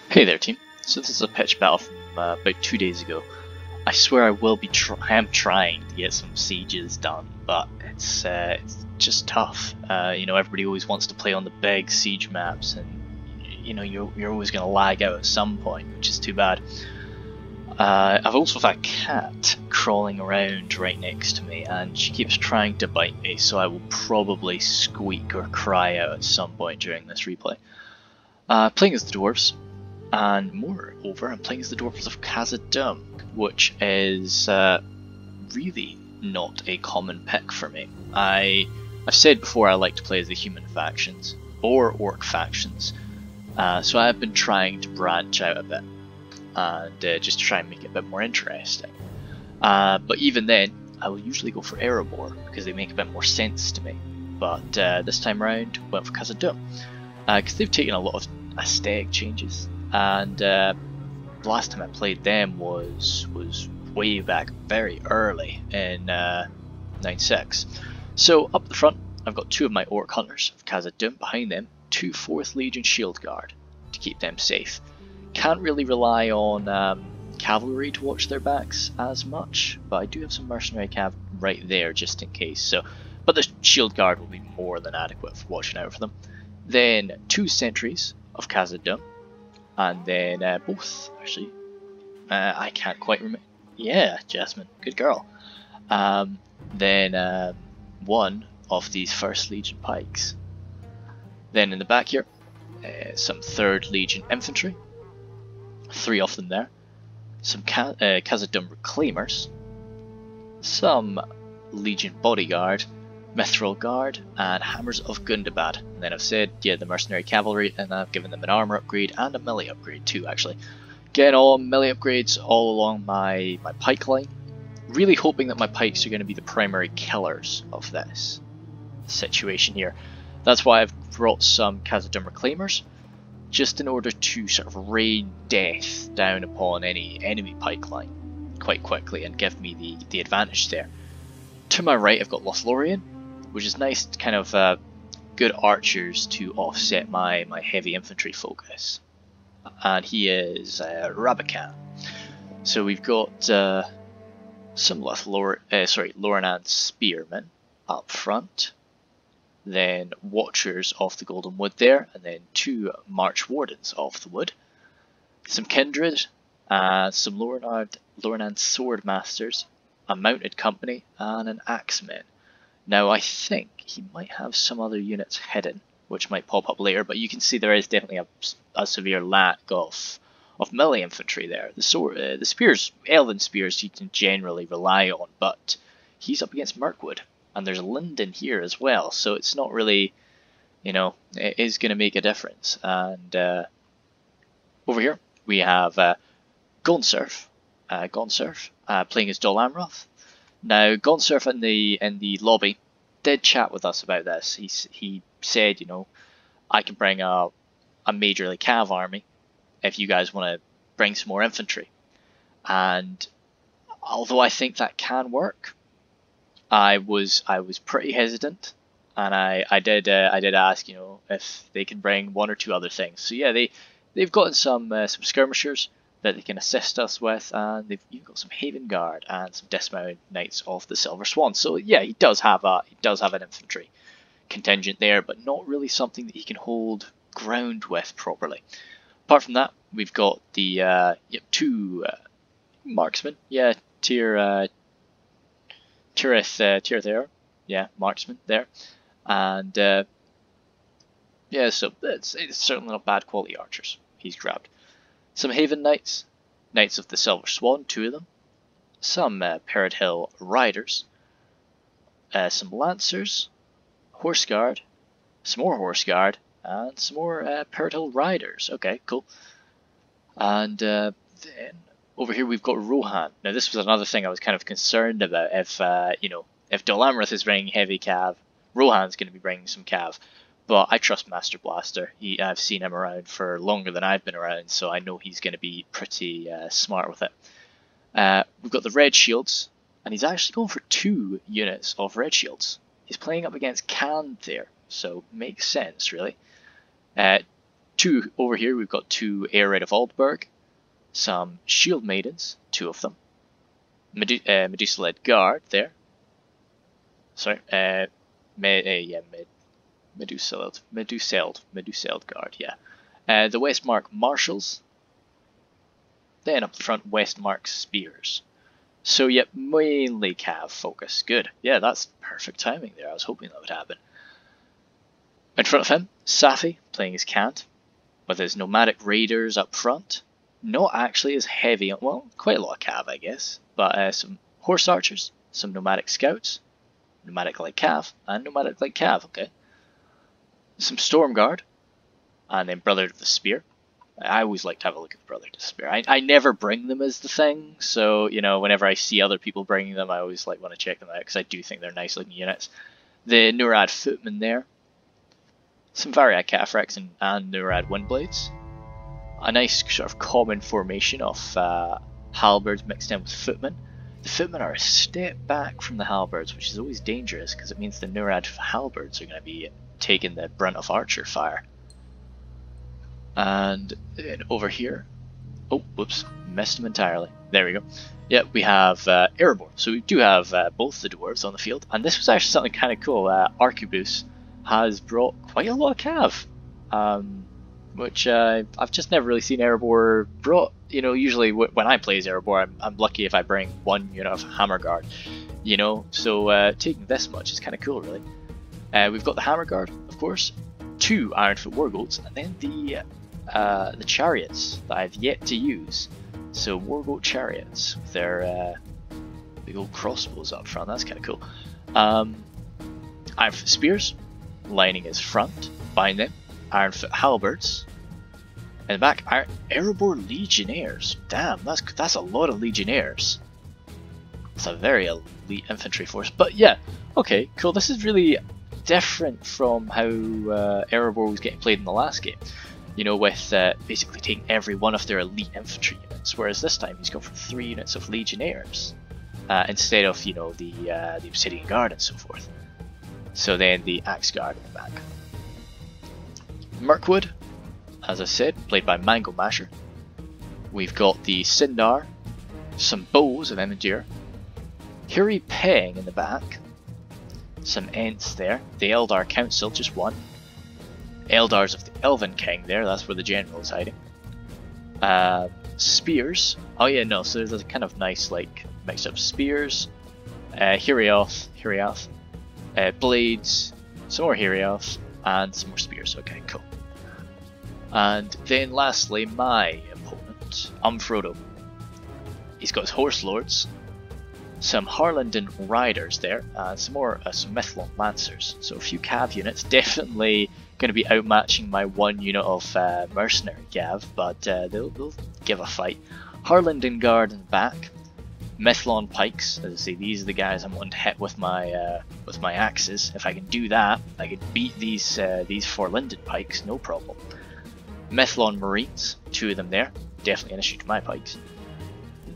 Hey there, team. So this is a pitch battle from about 2 days ago. I swear I will be. I am trying to get some sieges done, but it's just tough. Everybody always wants to play on the big siege maps, and you're always going to lag out at some point, which is too bad. I've also had a cat crawling around right next to me, and she keeps trying to bite me, so I will probably squeak or cry out at some point during this replay. Playing as the dwarves. And moreover, I'm playing as the Dwarves of Khazad Dum, which is really not a common pick for me. I've said before I like to play as the human factions, or orc factions, so I've been trying to branch out a bit, and just to try and make it a bit more interesting. But even then, I will usually go for Erebor, because they make a bit more sense to me. But this time around, went for Khazad Dum, because they've taken a lot of aesthetic changes. And the last time I played them was way back very early in 9.6. So up the front, I've got two of my Orc Hunters of Khazad Dum, behind them 2 4th Legion Shield Guard to keep them safe. Can't really rely on cavalry to watch their backs as much, but I do have some mercenary cav right there just in case. But the Shield Guard will be more than adequate for watching out for them. Then 2 sentries of Khazad Dum. And then both, actually, I can't quite remember. Yeah, Jasmine, good girl. Then one of these 1st Legion pikes. Then in the back here, some 3rd Legion infantry. 3 of them there. Some Khazad Dum reclaimers. Some Legion bodyguard. Mithril Guard, and Hammers of Gundabad. And then I've said, yeah, the Mercenary Cavalry, and I've given them an armor upgrade and a melee upgrade too, actually. Getting all melee upgrades all along my pike line. Really hoping that my pikes are going to be the primary killers of this situation here. That's why I've brought some Khazad Dum Reclaimers, just in order to sort of rain death down upon any enemy pike line quite quickly and give me the advantage there. To my right, I've got Lothlorien, which is nice, kind of good archers to offset my heavy infantry focus. And he is Rabakan. So we've got some Lorenan spearmen up front, then Watchers of the Golden Wood there, and then 2 March Wardens of the Wood, some Kindred, some Lorenan Sword Masters, a mounted company, and an axeman. Now I think he might have some other units hidden, which might pop up later, but you can see there is definitely a severe lack of melee infantry there. The spears, elven spears, you can generally rely on, but he's up against Mirkwood, and there's Linden here as well, so it's not really, it is going to make a difference. And over here we have Gonsurf, playing as Dol Amroth. Now, Gonsurf in the lobby did chat with us about this. He said, I can bring a majorly cav army if you guys want to bring some more infantry. And although I think that can work, I was pretty hesitant, and I did ask, if they can bring 1 or 2 other things. So yeah, they've gotten some skirmishers that they can assist us with, and they've even got some Haven Guard and some dismounted Knights of the Silver Swan. So yeah, he does have an infantry contingent there, but not really something that he can hold ground with properly. Apart from that, we've got the 2 marksmen. Yeah, Tirith there. Yeah, marksman there, and yeah, so it's certainly not bad quality archers he's grabbed. Some Haven Knights, Knights of the Silver Swan, 2 of them, some Parrot Hill Riders, some Lancers, Horse Guard, some more Horse Guard, and some more Parrot Hill Riders. Okay, cool. And then over here we've got Rohan. Now this was another thing I was kind of concerned about. If Dol Amroth is bringing heavy cav, Rohan's going to be bringing some cav. But I trust Master Blaster. I've seen him around for longer than I've been around, so I know he's going to be pretty smart with it. We've got the Red Shields, and he's actually going for 2 units of Red Shields. He's playing up against Khan there, so makes sense, really. two over here. We've got 2 Airred of Aldburg, some Shield Maidens, 2 of them, Medusa-led Guard there. Sorry, Medusa-led Guard, yeah. The Westmark Marshals. Then up the front, Westmark Spears. So yep, mainly Cav focus. Good. Yeah, that's perfect timing there. I was hoping that would happen. In front of him, Safi playing his Cant, with his nomadic raiders up front. Not actually as heavy, well, quite a lot of Cav, I guess. But some horse archers, some nomadic scouts, nomadic like Cav, and nomadic like Cav, okay. Some Storm Guard, and then Brother of the Spear. I always like to have a look at the Brother of the Spear. I never bring them as the thing, so, you know, whenever I see other people bringing them, I always like want to check them out, because I do think they're nice looking units. The Nurad Footmen there. Some Variad Cataphracts and Nurad Windblades. A nice sort of common formation of halberds mixed in with footmen. The footmen are a step back from the halberds, which is always dangerous because it means the Nurad halberds are going to be taking the brunt of archer fire. And then over here, oh, whoops, missed him entirely. There we go. Yep, we have Erebor. So we do have both the dwarves on the field, and this was actually something kind of cool. Arquebus has brought quite a lot of cav, which I've just never really seen Erebor brought. You know, usually when I play as Erebor, I'm lucky if I bring 1 unit of Hammer Guard, you know, so taking this much is kind of cool, really. We've got the Hammer Guard, of course, 2 Ironfoot Wargolts, and then the chariots that I've yet to use. So Wargoat chariots with their big old crossbows up front, that's kind of cool. Ironfoot Spears lining his front, behind them Ironfoot Halberds. In the back, Erebor Legionnaires. Damn, that's a lot of Legionnaires. It's a very elite infantry force. But yeah, okay, cool. This is really different from how Erebor was getting played in the last game. You know, with basically taking every one of their elite infantry units, whereas this time he's gone for 3 units of Legionnaires instead of, you know, the Obsidian Guard and so forth. So then the Axe Guard in the back. Mirkwood, as I said, played by Mango Masher. We've got the Sindar, some bows of Emidir, Hiri Peng in the back, some Ents there, the Eldar Council, just 1. Eldars of the Elven King there, that's where the general is hiding. Spears, oh yeah, no, so there's a kind of nice, like, mix up spears, Hirioth, blades, some more Hirioth, and some more spears, okay, cool. And then lastly, my opponent, Frodo. He's got his Horse Lords, some Harlanden Riders there, and some more some Mithlon Lancers. So a few Cav units, definitely going to be outmatching my 1 unit of Mercenary Cav, but they'll give a fight. Harlanden Guard in the back, Mithlon Pikes. As I say, these are the guys I'm wanting to hit with my axes. If I can do that, I can beat these Forlinden Pikes, no problem. Mithlon Marines, 2 of them there, definitely an issue to my pikes.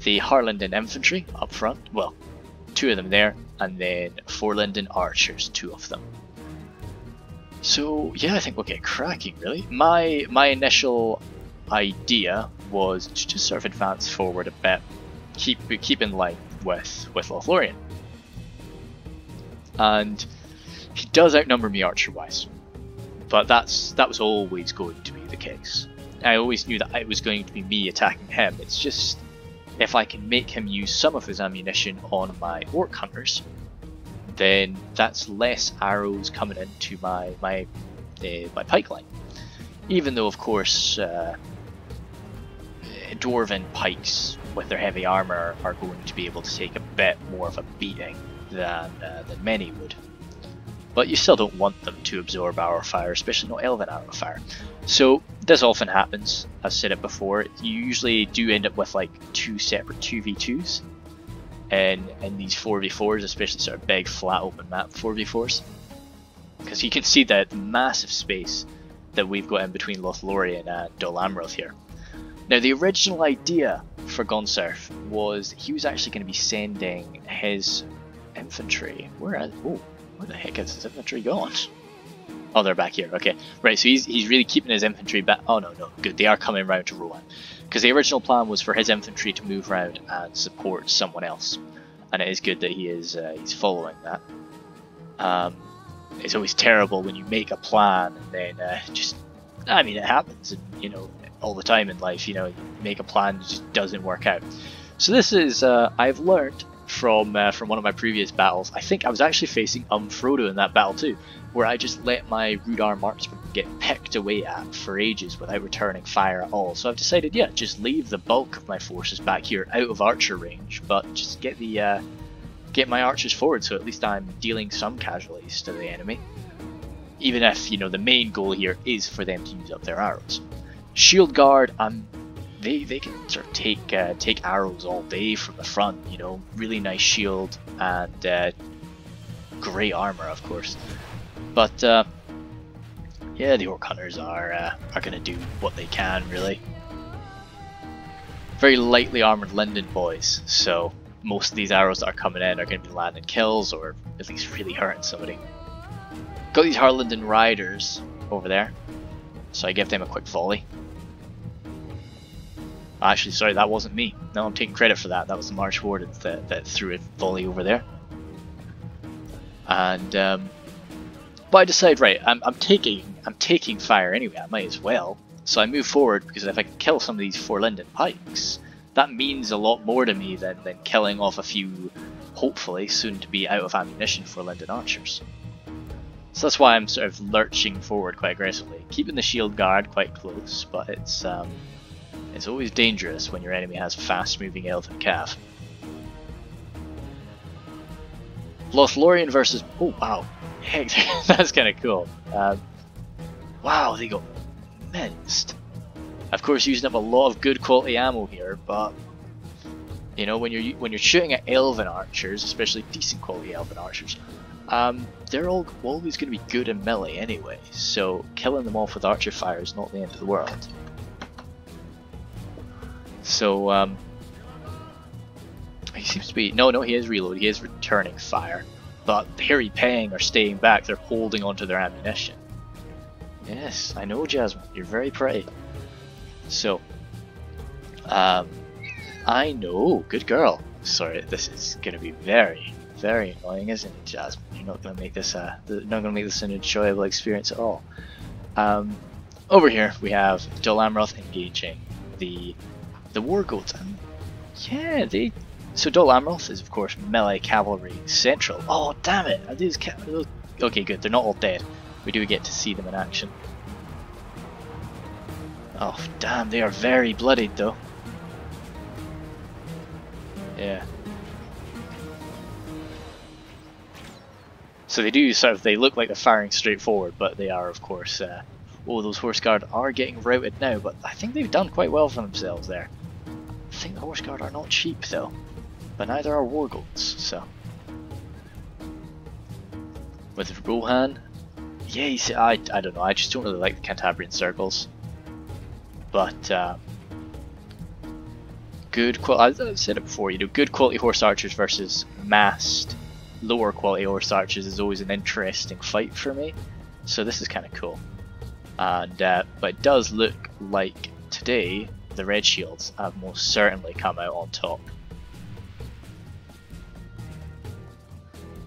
The Harlanden Infantry up front, well, 2 of them there, and then Forlinden Archers, 2 of them. So yeah, I think we'll get cracking, really. My initial idea was to just sort of advance forward a bit, keep in line with Lothlorien. And he does outnumber me archer-wise, but that was always going to be the case. I always knew that it was going to be me attacking him. It's just, if I can make him use some of his ammunition on my Orc Hunters, then that's less arrows coming into my pike line. Even though, of course, Dwarven pikes with their heavy armor are going to be able to take a bit more of a beating than many would. But you still don't want them to absorb arrow fire, especially not Elven arrow fire. So this often happens. I've said it before. You usually do end up with like 2 separate 2v2s, and these 4v4s, especially sort of big flat open map 4v4s, because you can see the massive space that we've got in between Lothlorien and Dol Amroth here. Now, the original idea for Gonserf was he was actually going to be sending his infantry. Where the heck is his infantry gone? Oh, they're back here. Okay, right. So he's really keeping his infantry back. Oh no, good. They are coming around to Rowan, because the original plan was for his infantry to move around and support someone else, and it is good that he's following that. It's always terrible when you make a plan and then I mean, it happens, and you know, all the time in life. You know, you make a plan, it just doesn't work out. So this is I've learned from one of my previous battles. I think I was actually facing Frodo in that battle too, where I just let my Rude Arm Marksman get picked away at for ages without returning fire at all. So I've decided, yeah, just leave the bulk of my forces back here out of archer range, but just get my archers forward, so at least I'm dealing some casualties to the enemy. Even if, you know, the main goal here is for them to use up their arrows. Shield Guard, they can sort of take arrows all day from the front. You know, really nice shield and great armor, of course. But yeah, the Orc Hunters are gonna do what they can, really. Very lightly armored Linden boys, so most of these arrows that are coming in are going to be landing kills, or at least really hurting somebody. Got these Harlinden Riders over there, so I give them a quick volley. Actually, sorry, that wasn't me. No, I'm taking credit for that. That was the March Wardens that threw a volley over there. And but I decide, right, I'm taking fire anyway. I might as well. So I move forward, because if I can kill some of these Forlinden pikes, that means a lot more to me than killing off a few, hopefully soon to be out of ammunition Forlinden archers. So that's why I'm sort of lurching forward quite aggressively, keeping the shield guard quite close, but it's always dangerous when your enemy has fast-moving elven cav. Lothlorien versus... oh wow, heck, that's kind of cool. Wow, they got minced. Of course, using up a lot of good quality ammo here, but you know, when you're shooting at elven archers, especially decent quality elven archers, they're always going to be good in melee anyway. So killing them off with archer fire is not the end of the world. So he seems to be he is reloading. He is returning fire, but the Harry Pang are staying back. They're holding onto their ammunition. Yes, I know, Jasmine. You're very pretty. So, I know, good girl. Sorry, this is going to be very, very annoying, isn't it, Jasmine? You're not going to make this an enjoyable experience at all. Over here we have Dol Amroth engaging the War Goats, and yeah, so Dol Amroth is of course melee cavalry central. Oh damn it! Are these okay? Good, they're not all dead. We do get to see them in action. Oh damn, they are very bloodied though. Yeah. So they look like they're firing straight forward, but they are of course, those Horse Guard are getting routed now, but I think they've done quite well for themselves there. I think the Horse Guard are not cheap though, but neither are War Goats, so. With Rohan, yeah, you see, I don't know, I just don't really like the Cantabrian circles. But I've said it before, you know, good quality horse archers versus massed lower quality horse archers is always an interesting fight for me. So this is kind of cool. And but it does look like today the red shields have most certainly come out on top.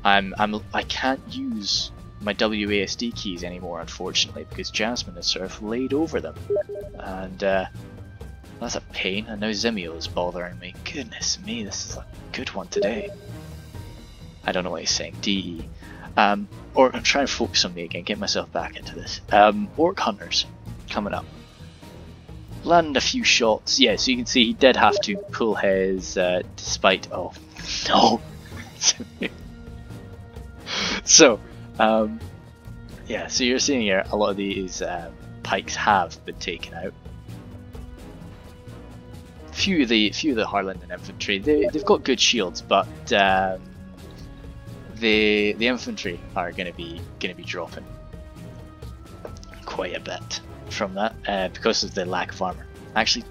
I can't use my WASD keys anymore, unfortunately, because Jasmine has sort of laid over them, and that's a pain. And now Zimio is bothering me. Goodness me, this is a good one today. I don't know what he's saying. DE. Or I'm trying to focus on me again, get myself back into this. Orc Hunters coming up. Land a few shots. Yeah, so you can see he did have to pull his despite. Oh no. So. Yeah, so you're seeing here a lot of these pikes have been taken out. Few of the Harlinden infantry, they've got good shields, but the infantry are going to be dropping quite a bit from that because of the lack of armor. Actually,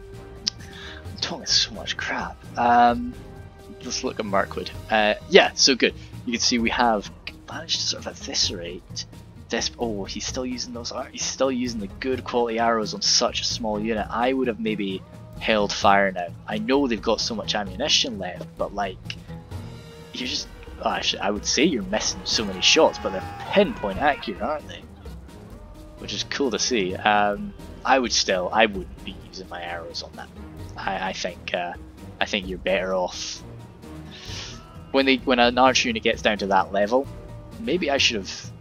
I'm talking so much crap. Let's look at Mirkwood. Yeah, so good. You can see we have managed to sort of eviscerate oh, he's still using those. He's still using the good quality arrows on such a small unit. I would have maybe held fire now. I know they've got so much ammunition left, but like, you're just. Oh, actually, I would say you're missing so many shots, but they're pinpoint accurate, aren't they? Which is cool to see. I wouldn't be using my arrows on that. I think you're better off when an archer unit gets down to that level. Maybe I should have.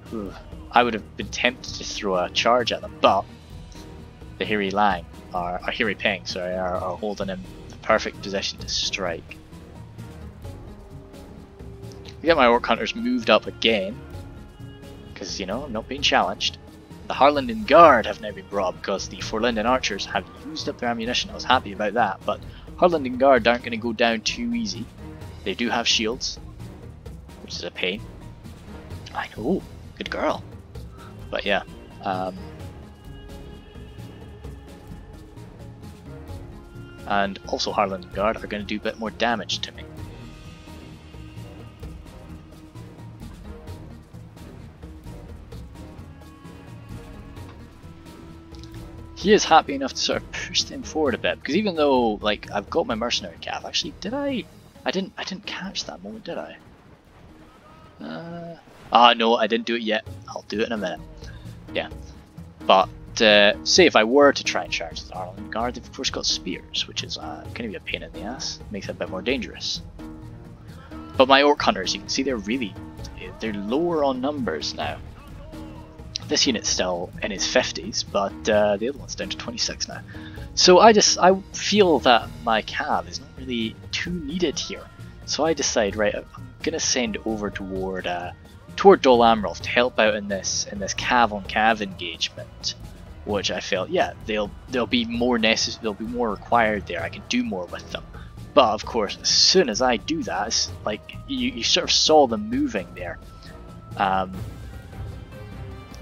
I would have been tempted to throw a charge at them, but the Hiri Peng, are holding him in the perfect position to strike. I get my Orc Hunters moved up again, because, you know, I'm not being challenged. The Harlanden Guard have now been brought up because the Forlinden Archers have used up their ammunition. I was happy about that, but Harlanden Guard aren't going to go down too easy. They do have shields, which is a pain. I know, good girl. But yeah, and also Harlanden Guard are going to do a bit more damage to me. He is happy enough to sort of push them forward a bit, because even though, like, I've got my mercenary cav, actually, did I didn't catch that moment, did I? No, I didn't do it yet. I'll do it in a minute. Yeah, but say if I were to try and charge the Harlanden Guard, they've of course got spears, which is going to be a pain in the ass. Makes it a bit more dangerous. But my Orc Hunters, you can see they're lower on numbers now. This unit's still in his 50s, but the other one's down to 26 now. So I feel that my cav is not really too needed here. So I decide, right, I'm gonna send over toward Dol Amroth to help out in this cav on cav engagement, which I felt, yeah, they'll be more necessary, they'll be more required there. I can do more with them. But of course, as soon as I do that, it's like you sort of saw them moving there.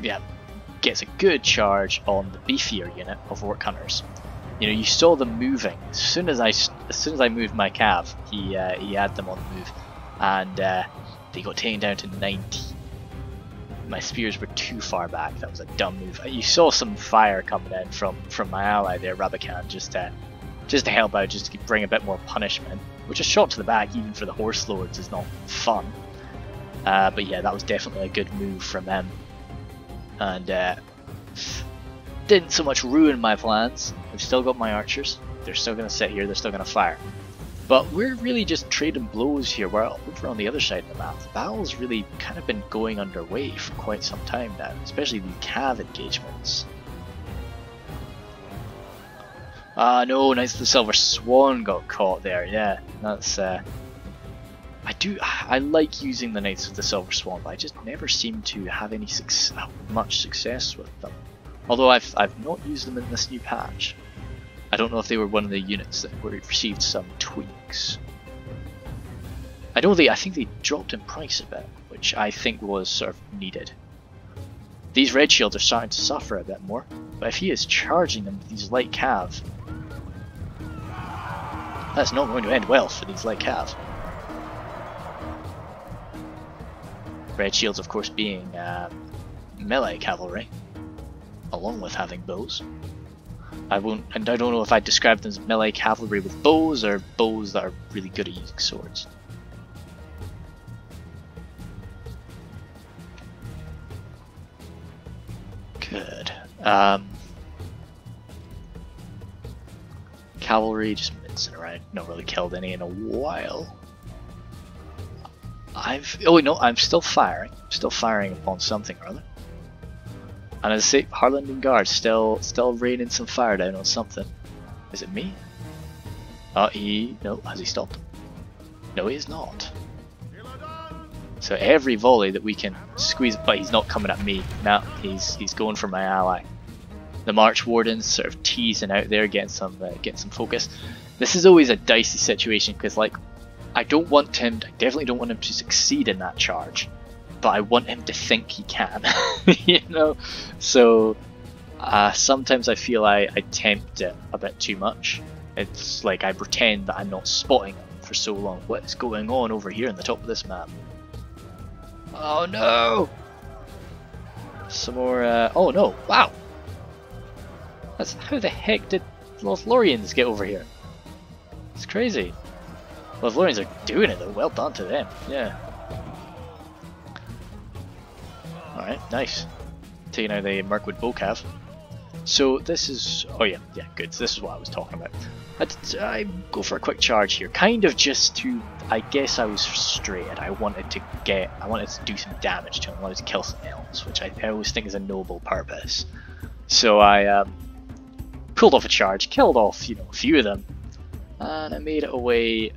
Yeah, gets a good charge on the beefier unit of Orc Hunters. You know, you saw them moving. As soon as I moved my cav, he had them on the move, and they got taken down to 90. My spears were too far back. That was a dumb move. You saw some fire coming in from my ally there, Rabakan, just to help out, just to bring a bit more punishment. Which a shot to the back, even for the Horse Lords, is not fun. But yeah, that was definitely a good move from them. And didn't so much ruin my plans. I've still got my archers. They're still going to sit here, they're still going to fire. But we're really just trading blows here. We're over on the other side of the map. The battle's really kind of been going underway for quite some time now, especially the cav engagements. No, Knights of the Silver Swan got caught there, yeah. That's I like using the Knights of the Silver Swan, but I just never seem to have any much success with them. Although I've not used them in this new patch. I don't know if they were one of the units that received some tweaks. I think they dropped in price a bit, which I think was sort of needed. These red shields are starting to suffer a bit more, but if he is charging them with these light cav, that's not going to end well for these light cav. Red shields, of course, being melee cavalry, along with having bows. I don't know if I'd describe them as melee cavalry with bows, or bows that are really good at using swords. Good. Cavalry just mincing around, not really killed any in a while. I'm still firing. Still firing upon something or other. And as I say, Harlanden Guard still raining some fire down on something. Is it me? No, has he stopped? No, he is not. So every volley that we can squeeze, but he's not coming at me. No, he's going for my ally. The March Warden's sort of teasing out there, getting some focus. This is always a dicey situation because, like, I definitely don't want him to succeed in that charge, but I want him to think he can, you know? So sometimes I feel I tempt it a bit too much. It's like I pretend that I'm not spotting him for so long. What is going on over here on the top of this map? Oh no! Some more, oh no, wow! That's, how the heck did Lothlorians get over here? It's crazy. Lothlorians are doing it though, well done to them, yeah. Alright, nice. Taking out the Mirkwood Bowcav. So this is, oh yeah, good, so this is what I was talking about. I go for a quick charge here, kind of just to, I guess I was frustrated. I wanted to do some damage to him, I wanted to kill some elves, which I always think is a noble purpose. So I pulled off a charge, killed off, you know, a few of them, and I made it away,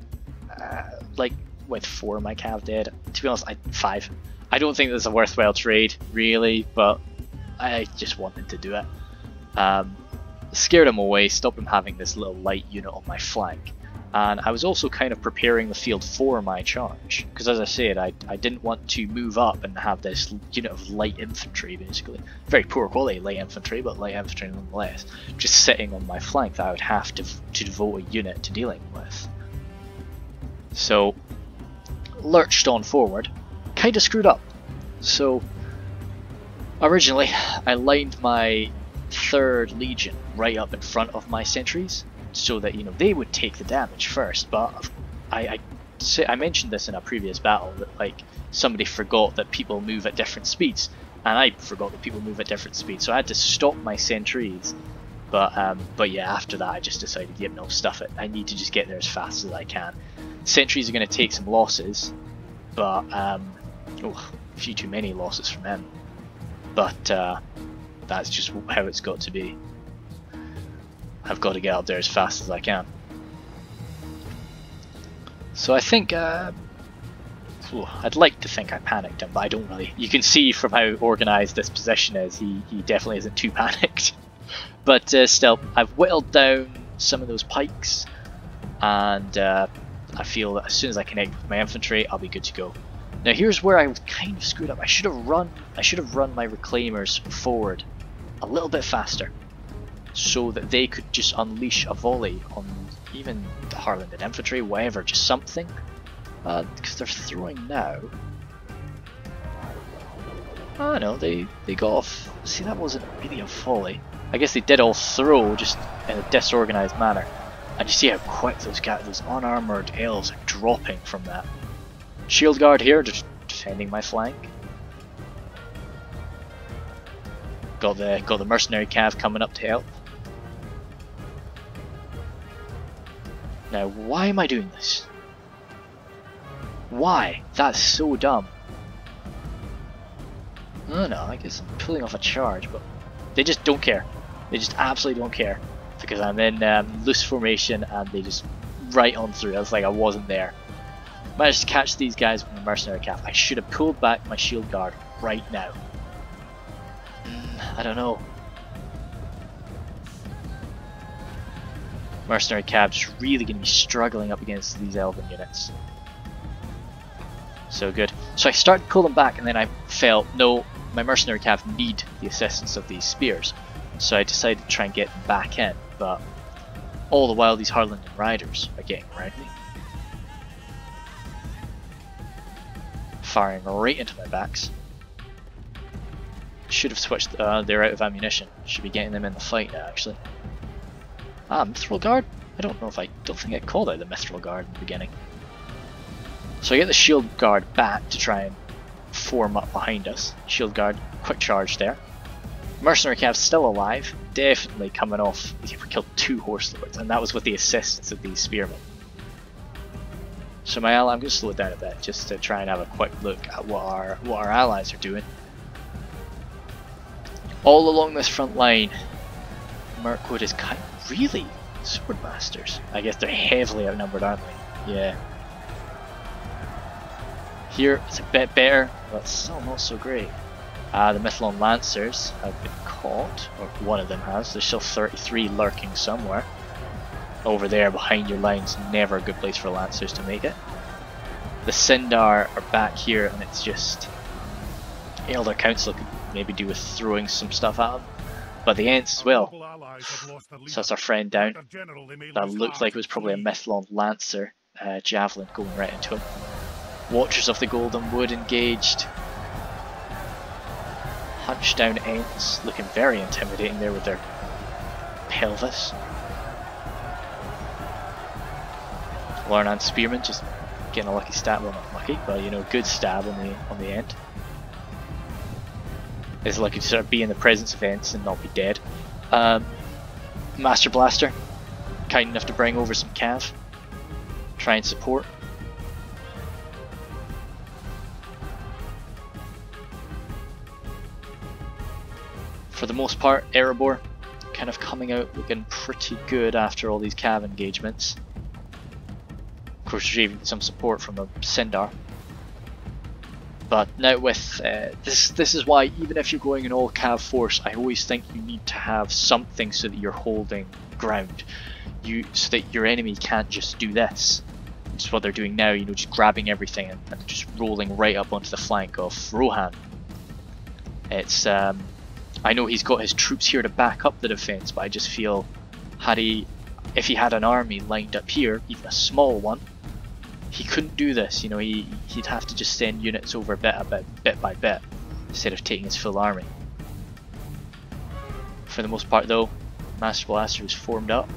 like, with 4 of my cav dead. To be honest, 5. I don't think this is a worthwhile trade, really, but I just wanted to do it. Scared him away, stopped him having this little light unit on my flank, and I was also kind of preparing the field for my charge, because as I said, I didn't want to move up and have this unit of light infantry, basically. Very poor quality light infantry, but light infantry nonetheless, just sitting on my flank that I would have to devote a unit to dealing with. So, lurched on forward, kind of screwed up. So, originally, I lined my 3rd Legion right up in front of my sentries, so that, you know, they would take the damage first, but I mentioned this in a previous battle, that like somebody forgot that people move at different speeds, and I forgot that people move at different speeds, so I had to stop my sentries, but yeah, after that I just decided, yep, no, stuff it, I need to just get there as fast as I can. Sentries are going to take some losses, but oh, a few too many losses from him, but that's just how it's got to be. I've got to get up there as fast as I can. So I think, I'd like to think I panicked him, but I don't really. You can see from how organised this position is, he definitely isn't too panicked. But still, I've whittled down some of those pikes, and I feel that as soon as I connect with my infantry, I'll be good to go. Now here's where I kind of screwed up. I should have run my reclaimers forward a little bit faster, so that they could just unleash a volley on even the Harlanded infantry, whatever, just something. Because they're throwing now. Oh no, they got off. See, that wasn't really a volley. I guess they did all throw, just in a disorganized manner. And you see how quick those unarmored elves are dropping from that. Shield guard here, just defending my flank. Got the mercenary cav coming up to help. Now, why am I doing this? Why? That's so dumb. I don't know, I guess I'm pulling off a charge, but they just don't care. They just absolutely don't care. Because I'm in loose formation and they just right on through. It's like I wasn't there. Managed to catch these guys with the mercenary cav. I should have pulled back my shield guard right now. I don't know. Mercenary cav just really going to be struggling up against these elven units. So good. So I started pulling back, and then I felt, no, my mercenary cav need the assistance of these spears. So I decided to try and get them back in, but all the while these Harlanded riders are getting around me. Firing right into my backs. Should have switched, they're out of ammunition. Should be getting them in the fight now, actually. Ah, Mithril Guard? I don't think I called out the Mithril Guard in the beginning. So I get the Shield Guard back to try and form up behind us. Shield Guard, quick charge there. Mercenary Cav's still alive, definitely coming off. We killed 2 Horse Lords, and that was with the assistance of these Spearmen. So my ally, I'm going to slow it down a bit, just to try and have a quick look at what our allies are doing. All along this front line, Mirkwood is kind of really swordmasters. I guess they're heavily outnumbered, aren't they? Yeah. Here it's a bit better, but still not so great. The Mithlon Lancers have been caught, or one of them has. There's still 33 lurking somewhere. Over there behind your lines, never a good place for Lancers to make it. The Sindar are back here, and it's just Elder Council could maybe do with throwing some stuff at them. But the Ents as well. So that's our friend down. That looked like it was probably a Mithlon Lancer javelin going right into him. Watchers of the Golden Wood engaged. hunched down Ents, looking very intimidating there with their pelvis. Lornan Spearman just getting a lucky stab, well not lucky, but you know, good stab on the end. Is lucky to sort of be in the presence of Ents and not be dead. Master Blaster, kind enough to bring over some cav, try and support. For the most part, Erebor kind of coming out looking pretty good after all these cav engagements. Of course, there's even some support from a Sindar. But now with this is why even if you're going an all cav force, I always think you need to have something so that you're holding ground. So that your enemy can't just do this. Which is what they're doing now, you know, just grabbing everything and just rolling right up onto the flank of Rohan. It's I know he's got his troops here to back up the defense, but I just feel if he had an army lined up here, even a small one, he couldn't do this. You know, he'd have to just send units over bit by bit instead of taking his full army. For the most part though, Master Blaster is formed up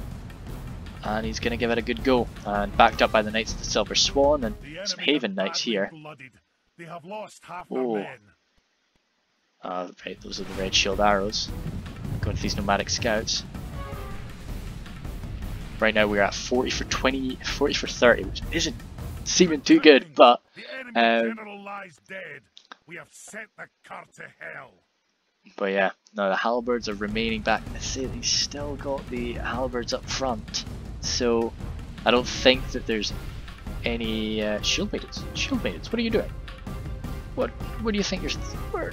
and he's going to give it a good go, and backed up by the Knights of the Silver Swan and some Haven Knights here. They have lost half oh. their men. Right, those are the red shield arrows going to these nomadic scouts. Right now we're at 40 for 20, 40 for 30, which isn't seeming too good, but the enemy general lies dead. We have sent the car to hell. But yeah, no, the halberds are remaining back. I say they still got the halberds up front, so I don't think that there's any shield maidens. Shield maidens, what are you doing? What do you think you're?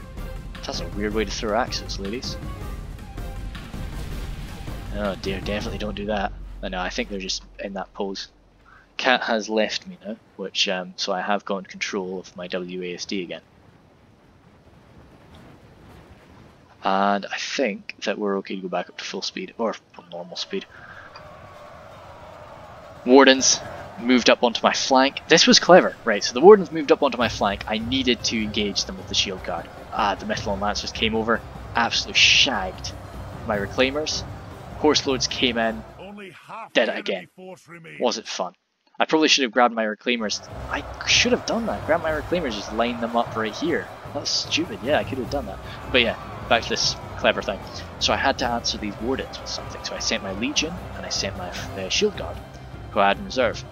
That's a weird way to throw axes, ladies. Oh dear, definitely don't do that. No, I think they're just in that pose. Cat has left me now, which so I have gotten control of my WASD again. And I think that we're okay to go back up to full speed, or normal speed. Wardens moved up onto my flank. This was clever, right? So the Wardens moved up onto my flank. I needed to engage them with the shield guard. The Mithlon Lancers came over, absolutely shagged my Reclaimers. Horse Lords came in, did it again. Was it fun? I probably should have grabbed my Reclaimers. I should have done that. Grab my Reclaimers, just line them up right here. That's stupid. Yeah, I could have done that. But yeah, back to this clever thing. So I had to answer these Wardens with something. So I sent my Legion and I sent my Shield Guard, who I had in reserve.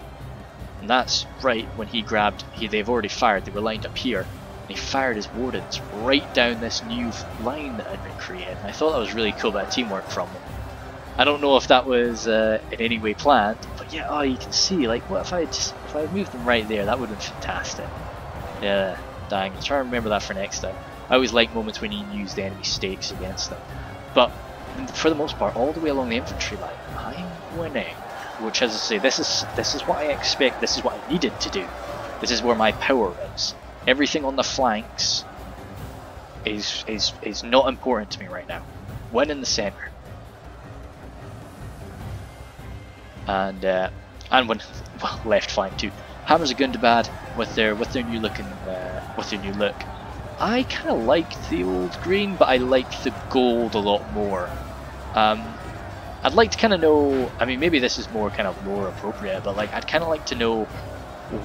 And that's right when he grabbed. They've already fired. They were lined up here. And he fired his Wardens right down this new line that had been created. And I thought that was really cool, bit of teamwork from them. I don't know if that was in any way planned, but yeah, you can see, like, what if I had moved them right there? That would have been fantastic. Yeah, dang, I'm trying to remember that for next time. I always like moments when you use the enemy stakes against them. But for the most part, all the way along the infantry line, I'm winning. Which, as I say, this is what I expect. This is what I needed to do. This is where my power is. Everything on the flanks is not important to me right now. Win in the center. And when, well, left flank too. Hammers of Gundabad with their new looking with their new look. I kind of liked the old green, but I liked the gold a lot more. I'd like to kind of know. I mean, maybe this is more kind of lore appropriate, but like I'd kind of like to know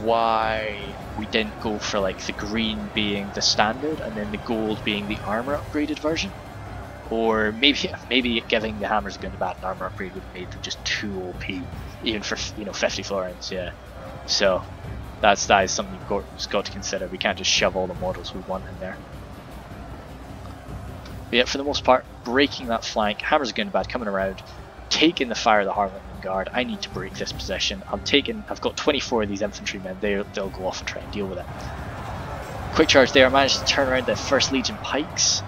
why we didn't go for like the green being the standard and then the gold being the armor upgraded version. Or maybe giving the Hammers of Gundabad an armor upgrade would have made them just too OP, even for 50 florins. Yeah, so that is something you've got to consider. We can't just shove all the models we want in there. But yeah, for the most part, breaking that flank. Hammers of Gundabad coming around, taking the fire of the Harlingen Guard. I need to break this position. I've got 24 of these infantrymen. They'll go off and try and deal with it. Quick charge there. I managed to turn around the 1st Legion pikes.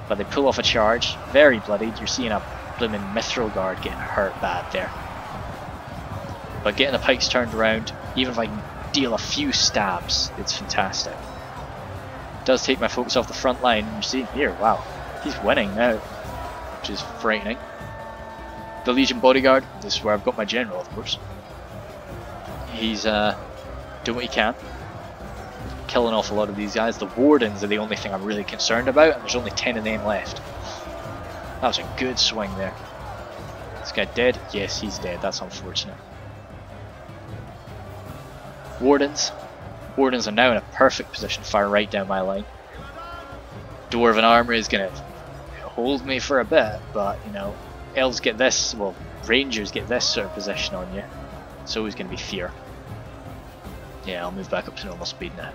But they pull off a charge, very bloodied. You're seeing a blooming Mithril Guard getting hurt bad there. But getting the pikes turned around, even if I can deal a few stabs, it's fantastic. It does take my focus off the front line, and you see here, wow, he's winning now, which is frightening. The Legion Bodyguard, this is where I've got my general, of course. He's doing what he can. killing off a lot of these guys. The Wardens are the only thing I'm really concerned about, and there's only 10 of them left. That was a good swing there. This guy dead? Yes, he's dead. That's unfortunate. Wardens. Wardens are now in a perfect position to fire right down my line. Dwarven armor is going to hold me for a bit, but you know, elves get this, well, rangers get this sort of position on you. It's always going to be fear. Yeah, I'll move back up to normal speed now.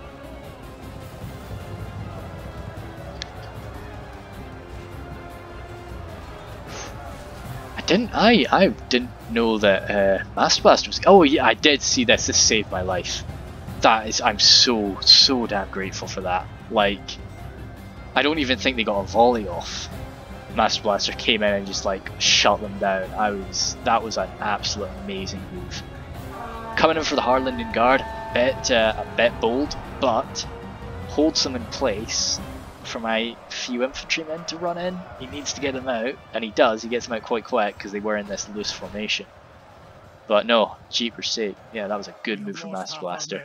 I didn't know that Mass Blast was. Oh yeah, I did see this. This saved my life. I'm so damn grateful for that. Like, I don't even think they got a volley off. Mass Blaster came in and just like shut them down. That was an absolute amazing move. Coming in for the Harlinden Guard, a bit bold, but holds them in place for my few infantrymen to run in. He needs to get them out, and he does. He gets them out quite quick because they were in this loose formation. But no, jeepers sake, yeah, that was a good move from Mass Blaster.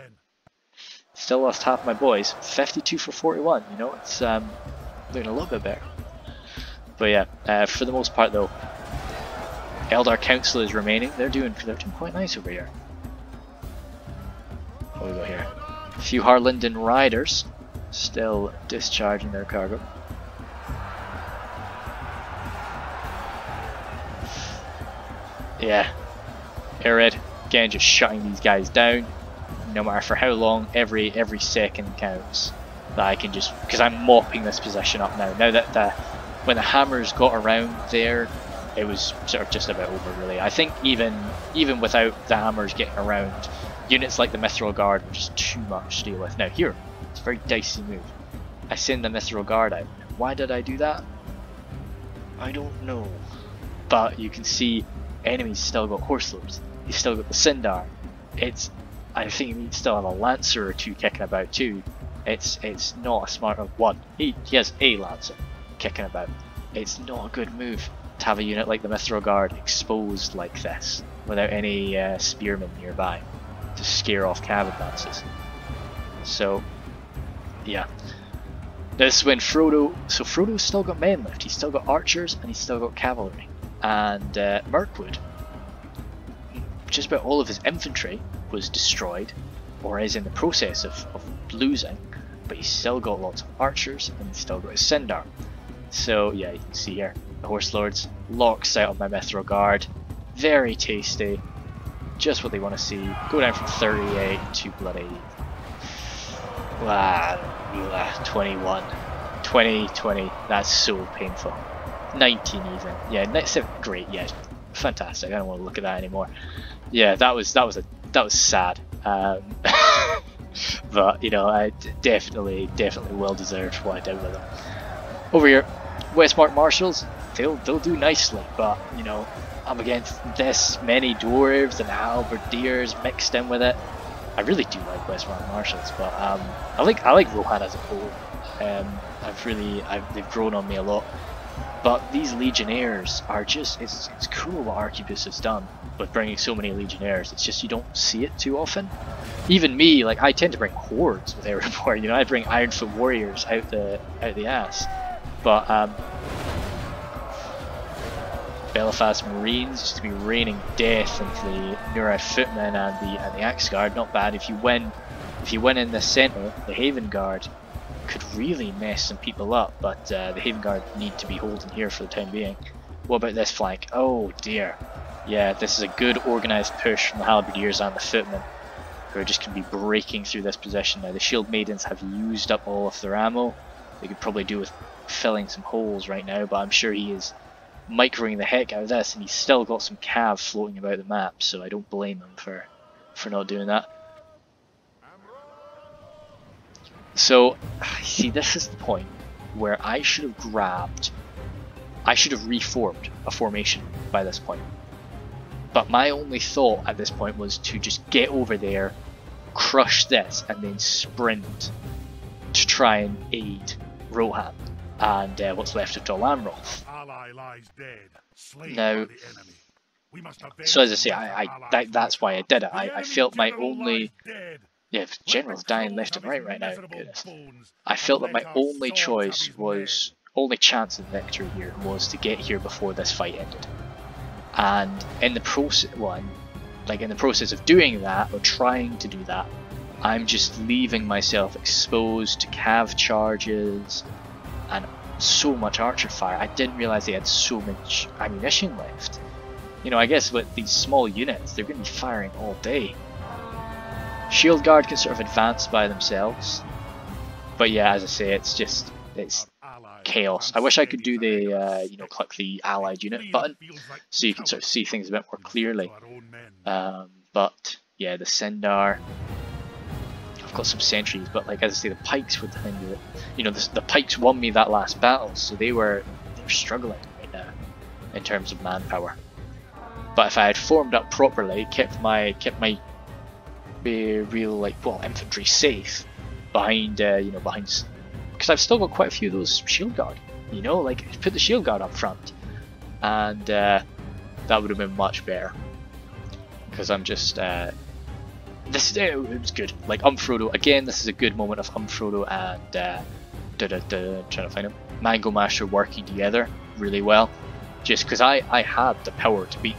Still lost half my boys. 52 for 41. You know, it's doing a little bit better. But yeah, for the most part though, Eldar Council is remaining. They're doing quite nice over here. What do we got here? A few Harlinden Riders still discharging their cargo. Yeah, Arid again just shutting these guys down. No matter for how long, every second counts. That I can just, because I'm mopping this position up now. Now that when the hammers got around there, it was sort of just about over really. I think even without the hammers getting around, units like the Mithril Guard were just too much to deal with. Now here, it's a very dicey move. I send the Mithril Guard out. Why did I do that? I don't know. But you can see enemies still got Horse Lords. He's still got the Sindar. I think he still have a Lancer or two kicking about too. It's not a smart one. He has a Lancer kicking about. It's not a good move to have a unit like the Mithril Guard exposed like this without any spearmen nearby to scare off cav advances. So yeah, this is when Frodo's still got men left. He's still got archers and he's still got cavalry. And Mirkwood, just about all of his infantry was destroyed or is in the process of losing, but he's still got lots of archers and he's still got his Sindar. So yeah, you can see here the Horse Lords locks out on my Mithril Guard. Very tasty, just what they want to see. Go down from 38 to bloody 21, 20. That's so painful. 19 even. Yeah, next great. Yeah, fantastic. I don't want to look at that anymore. Yeah, that was sad. But you know, I definitely well deserved what I did with them. Over here, Westmark Marshals, they'll do nicely, but you know, I'm against this many dwarves and halberdiers mixed in with it. I really do like Westmark Marshals, but I like Rohan as a whole. They've grown on me a lot. But these Legionnaires are just, it's cool what Arquebus has done with bringing so many Legionnaires. It's just you don't see it too often. Even me, like I tend to bring hordes with Erebor, you know, I bring Ironfoot Warriors out the ass. But Belfast Marines used to be raining death into the Nurad Footmen and the Axe Guard. Not bad. If you win in the centre, the Haven Guard could really mess some people up, but the Haven Guard need to be holding here for the time being. What about this flank? Oh dear. Yeah, this is a good organised push from the Halberdiers and the Footmen, who are just going to be breaking through this position now. The Shield Maidens have used up all of their ammo. They could probably do with filling some holes right now, but I'm sure he is microing the heck out of this, and he's still got some cav floating about the map, so I don't blame him for not doing that. So, see, this is the point where I should have reformed a formation by this point. But my only thought at this point was to just get over there, crush this, and then sprint to try and aid Rohan and what's left of Dol Amroth. Now, so as I say, that's why I did it. I felt my only Yeah, generals dying left and right now. Goodness. I felt that my only choice was, only chance of victory here was to get here before this fight ended. And in the process, in the process of doing that or trying to do that, I'm just leaving myself exposed to cav charges and so much archer fire. I didn't realize they had so much ammunition left. You know, I guess with these small units, they're going to be firing all day. Shield Guard can sort of advance by themselves, but yeah, as I say, it's chaos. I wish I could do the click the allied unit button so you can sort of see things a bit more clearly. But yeah, the Sindar. I've got some sentries, but like as I say, the pikes were the thing that, you know, the pikes won me that last battle, so they were struggling right now in terms of manpower. But if I had formed up properly, kept my real infantry safe behind because I've still got quite a few of those shield guard, you know, like put the shield guard up front, and that would have been much better, because I'm just it was good. Like Frodo again, this is a good moment of Frodo and trying to find him, Mango Master working together really well, just because I had the power to beat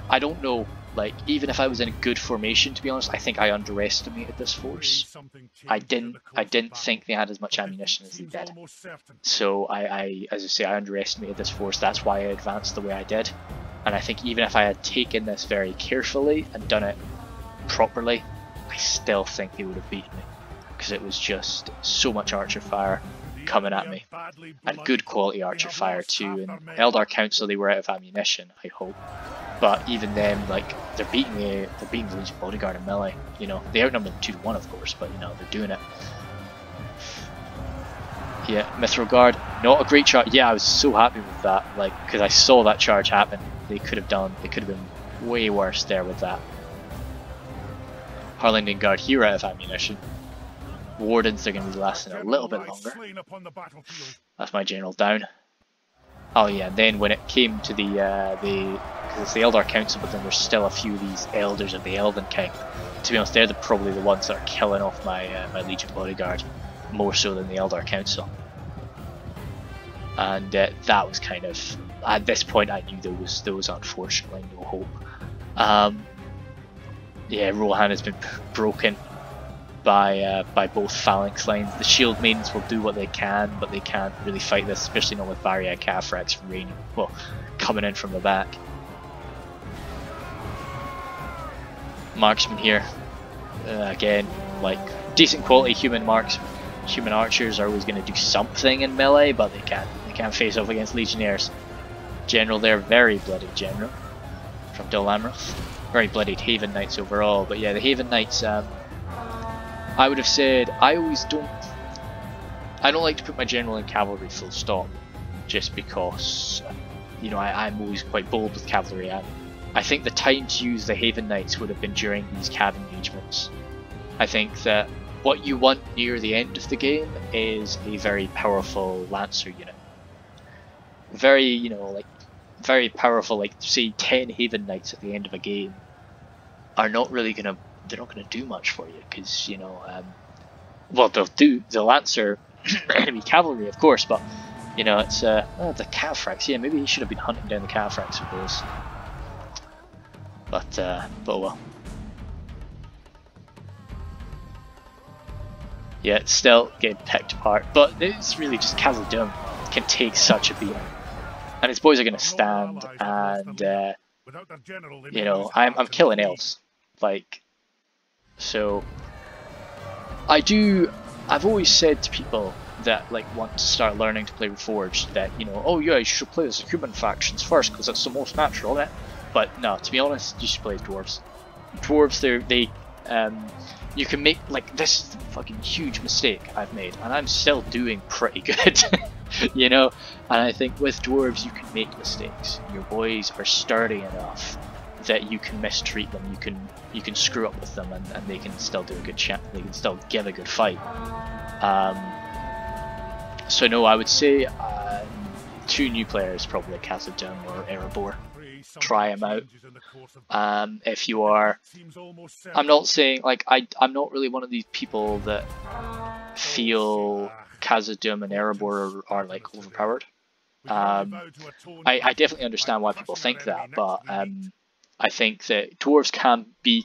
I don't know, like, even if I was in a good formation, to be honest, I think I underestimated this force. I didn't think they had as much ammunition as they did. So as I say, I underestimated this force. That's why I advanced the way I did. And I think even if I had taken this very carefully and done it properly, I still think they would have beaten me, because it was just so much archer fire coming at me, and good quality archer fire too. And Eldar Council, they were out of ammunition, I hope. But even them, like, they're beating the Legion Bodyguard in melee. You know, they outnumber them 2-1, of course, but you know, they're doing it. Yeah, Mithril Guard, not a great charge. Yeah, I was so happy with that, like, because I saw that charge happen. They could have been way worse there with that. Harlingen Guard here out of ammunition. Wardens, they're going to be lasting a little bit longer. That's my general down. Oh yeah, and then when it came to because it's the Eldar Council, but then there's still a few of these Elders of the Elven King. To be honest, they're probably the ones that are killing off my my Legion Bodyguard, more so than the Eldar Council. And that was kind of, at this point I knew there was unfortunately no hope. Yeah, Rohan has been broken by both phalanx lines. The shield maidens will do what they can, but they can't really fight this, especially not with Varia Cathrax coming in from the back. Marksman here, again, like, decent quality human archers are always going to do something in melee, but they can't face off against legionnaires. General there, very bloodied general from Dol Amroth. Very bloodied Haven Knights overall, but yeah, the Haven Knights, I would have said, I don't like to put my general in cavalry full stop, just because, you know, I'm always quite bold with cavalry. I think the time to use the Haven Knights would have been during these cav engagements. I think that what you want near the end of the game is a very powerful Lancer unit. Very powerful, like say 10 Haven Knights at the end of a game are not really gonna do much for you, because, you know, well, they'll answer enemy cavalry, of course, but, you know, it's the Cathrax. Yeah, maybe he should have been hunting down the Cathrax with those. But well. Yeah, it's still getting picked apart, but it's really just Khazad Dum can take such a beating, and his boys are going to stand, and you know, I'm killing elves, like, so I've always said to people that like want to start learning to play Reforged that, you know, oh yeah, you should play as human factions first because that's the most natural, isn't it? But no, to be honest, you should play as dwarves. Dwarves, you can make, like, this is the fucking huge mistake I've made, and I'm still doing pretty good, you know. And I think with dwarves you can make mistakes. Your boys are sturdy enough that you can mistreat them, you can screw up with them, and they can still do a good they can still give a good fight. So no, I would say 2 new players, probably Khazad Dum or Erebor. try them out. If you are, I'm not saying like I'm not really one of these people that feel Khazad Dum and Erebor are like overpowered. I definitely understand why people think that, but I think that dwarves can be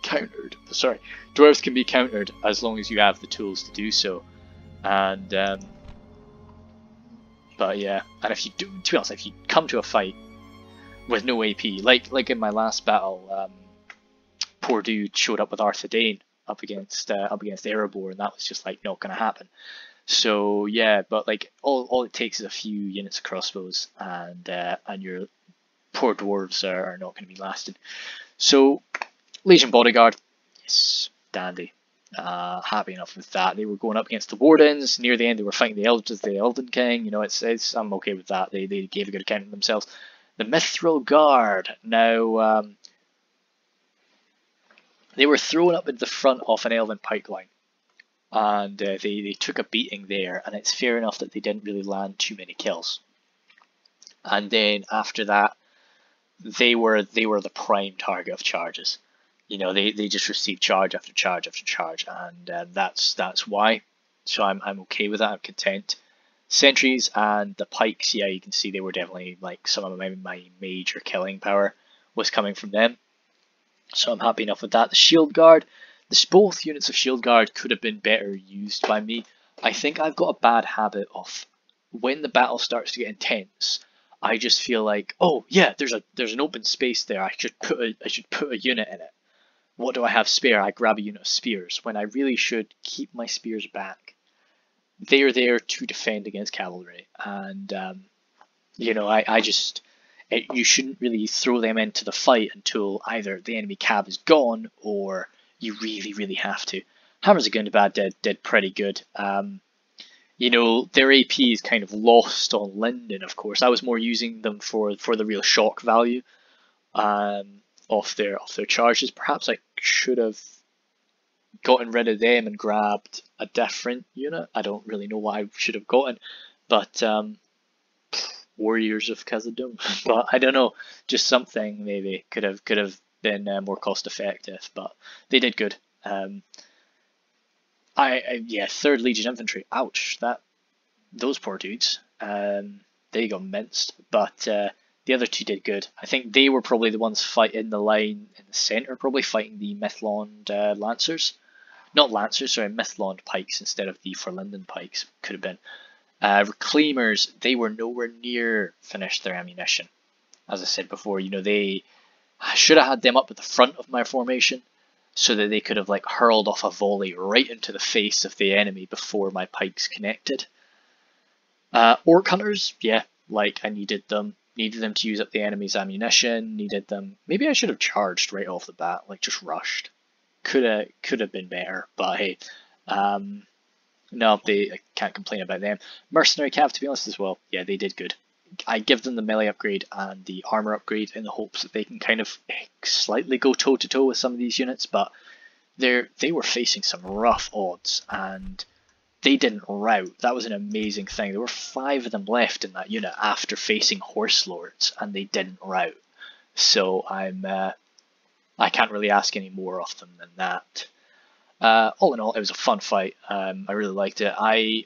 countered. Sorry, dwarves can be countered as long as you have the tools to do so. And but yeah, and if you do, to be honest, if you come to a fight with no AP, like in my last battle, poor dude showed up with Arthedain up against Erebor, and that was just like not gonna happen. So yeah, but like all it takes is a few units of crossbows, and your poor dwarves are not going to be lasting. So Legion Bodyguard, yes, dandy. Happy enough with that. They were going up against the Wardens. Near the end, they were fighting the Elves of the Elden King. You know, it's I'm okay with that. They gave a good account of themselves. The Mithril Guard. Now, they were thrown up at the front of an Elven pipeline, and they took a beating there. And it's fair enough that they didn't really land too many kills. And then after that, they were the prime target of charges. You know, they just received charge after charge after charge, and that's why. So I'm okay with that. I'm content. Sentries and the pikes, yeah, you can see they were definitely like some of my major killing power was coming from them. So I'm happy enough with that. The Shield Guard, both units of Shield Guard could have been better used by me. I think I've got a bad habit of when the battle starts to get intense, I just feel like, oh yeah, there's an open space there. I should put a unit in it. What do I have spare? I grab a unit of spears when I really should keep my spears back. They are there to defend against cavalry, and you know, you shouldn't really throw them into the fight until either the enemy cab is gone or you really have to. Hammers of Gundabad did pretty good. You know, their AP is kind of lost on Linden, of course. I was more using them for the real shock value of their charges. Perhaps I should have gotten rid of them and grabbed a different unit. I don't really know what I should have gotten, but Warriors of Khazad Dum. But I don't know, just something maybe could have been more cost effective. But they did good. Yeah, 3rd Legion Infantry. Ouch, those poor dudes. They got minced, but the other two did good. I think they were probably the ones fighting the line in the centre, probably fighting the Mithlond Lancers. Not Lancers, sorry, Mithlond Pikes instead of the Forlinden Pikes. Could have been. Reclaimers, they were nowhere near finished their ammunition. As I said before, you know, I should have had them up at the front of my formation, so that they could have like hurled off a volley right into the face of the enemy before my pikes connected. Orc Hunters, yeah, like I needed them to use up the enemy's ammunition, maybe I should have charged right off the bat, like just rushed. Could have been better, but hey, no, I can't complain about them. Mercenary Cav, to be honest as well, yeah, they did good. I give them the melee upgrade and the armor upgrade in the hopes that they can kind of slightly go toe to toe with some of these units, but they were facing some rough odds and they didn't rout. That was an amazing thing. There were 5 of them left in that unit after facing Horse Lords, and they didn't rout. So I can't really ask any more of them than that. All in all, it was a fun fight. I really liked it. I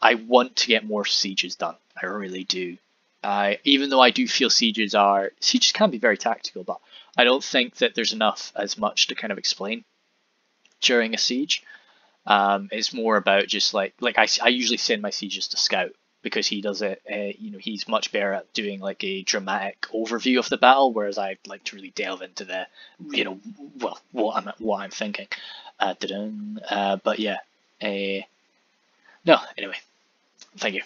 want to get more sieges done. I really do. Even though I do feel sieges can be very tactical, but I don't think that there's as much to kind of explain during a siege. It's more about just like I usually send my sieges to Scout because he does it. You know, he's much better at doing like a dramatic overview of the battle, whereas I like to really delve into the, you know, well, what I'm thinking. But yeah, no. Anyway, thank you.